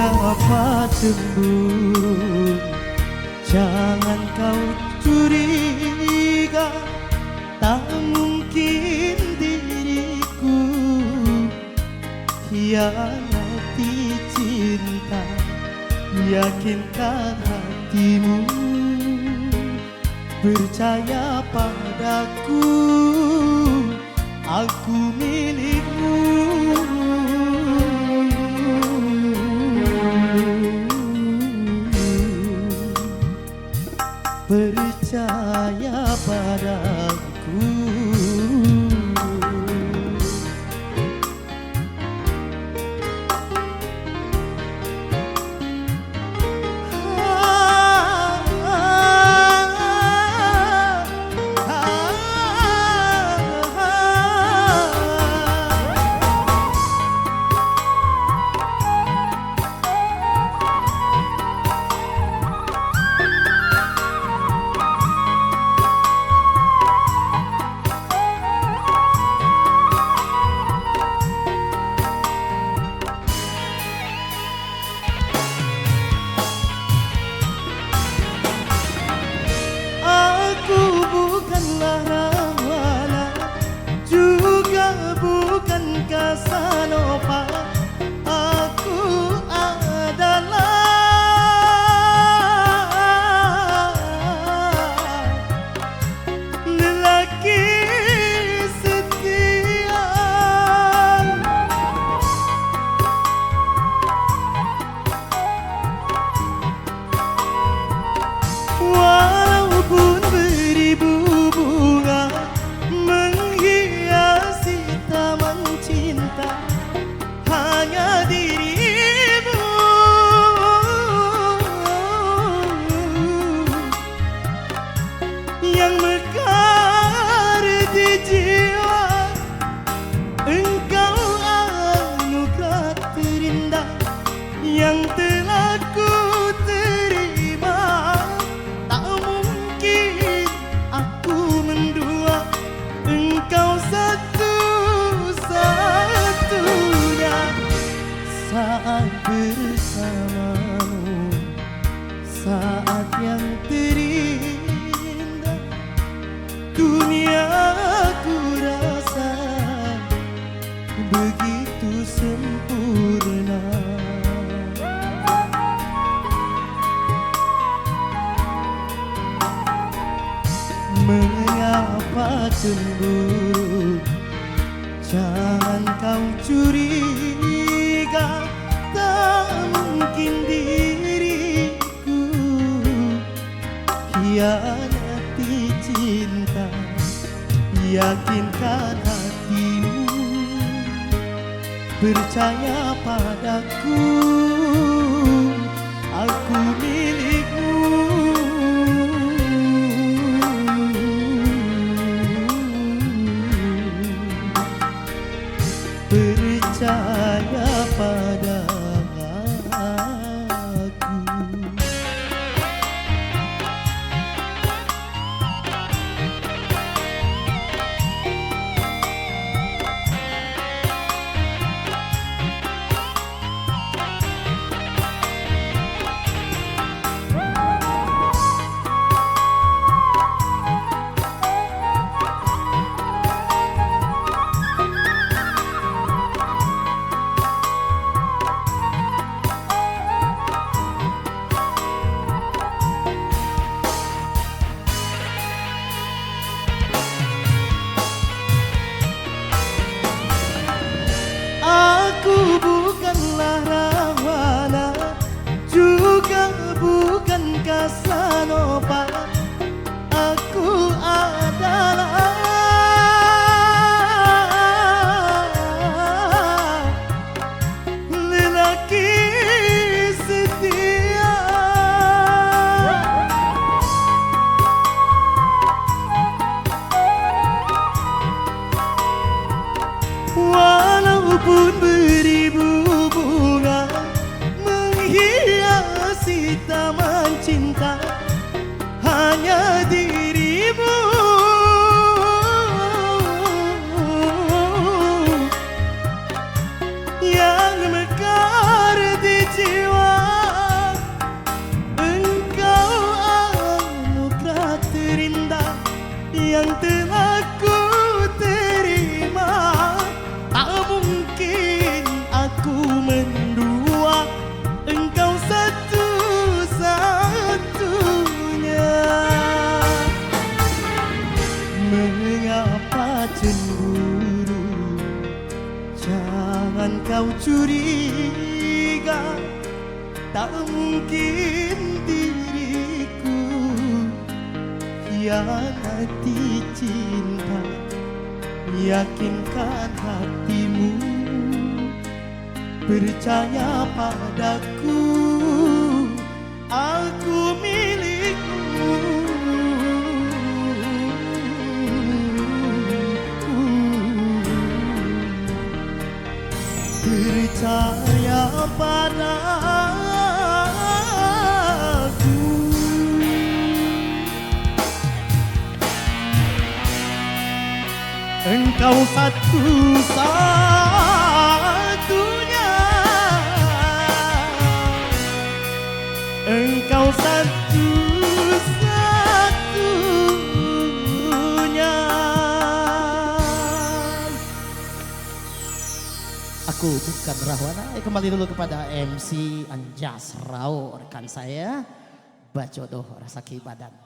Mengapa cemburu? Jangan kau curiga, tak mungkin diriku hianati cinta. Yakinkan hatimu, percaya padaku, aku milikmu. Percaya padaku. Casanova, aku adalah lelaki setia. Walaupun beribu bunga menghiasi taman cinta, hanya dirimu yang mekar di jiwa. Engkau anugerah terindah yang telah ku terima. Tak mungkin aku mendua, engkau satu-satunya. Saat bersamamu, saat yang terindah, dunia ku rasa begitu sempurna. Mengapa cemburu? Jangan kau curiga, tak mungkin diriku hianati cinta. Yakinkan hatimu, percaya padaku, aku milikmu. Percaya padaku. Aku bukanlah Rahwana, juga bukan Casanova. Aku adalah lelaki setia. Walaupun beribu bunga menghiasi taman cinta, hanya dirimu yang mekar di jiwa. Jangan kau curiga, tak mungkin diriku hianati cinta. Yakinkan hatimu, percaya padaku, aku milikmu. Percaya padaku. Engkau satu-satunya, engkau satu-satunya. Aku bukan Rahwana. Kembali dulu kepada MC Anjas Rao, rekan saya. Bajodoh Rasa Kibadan.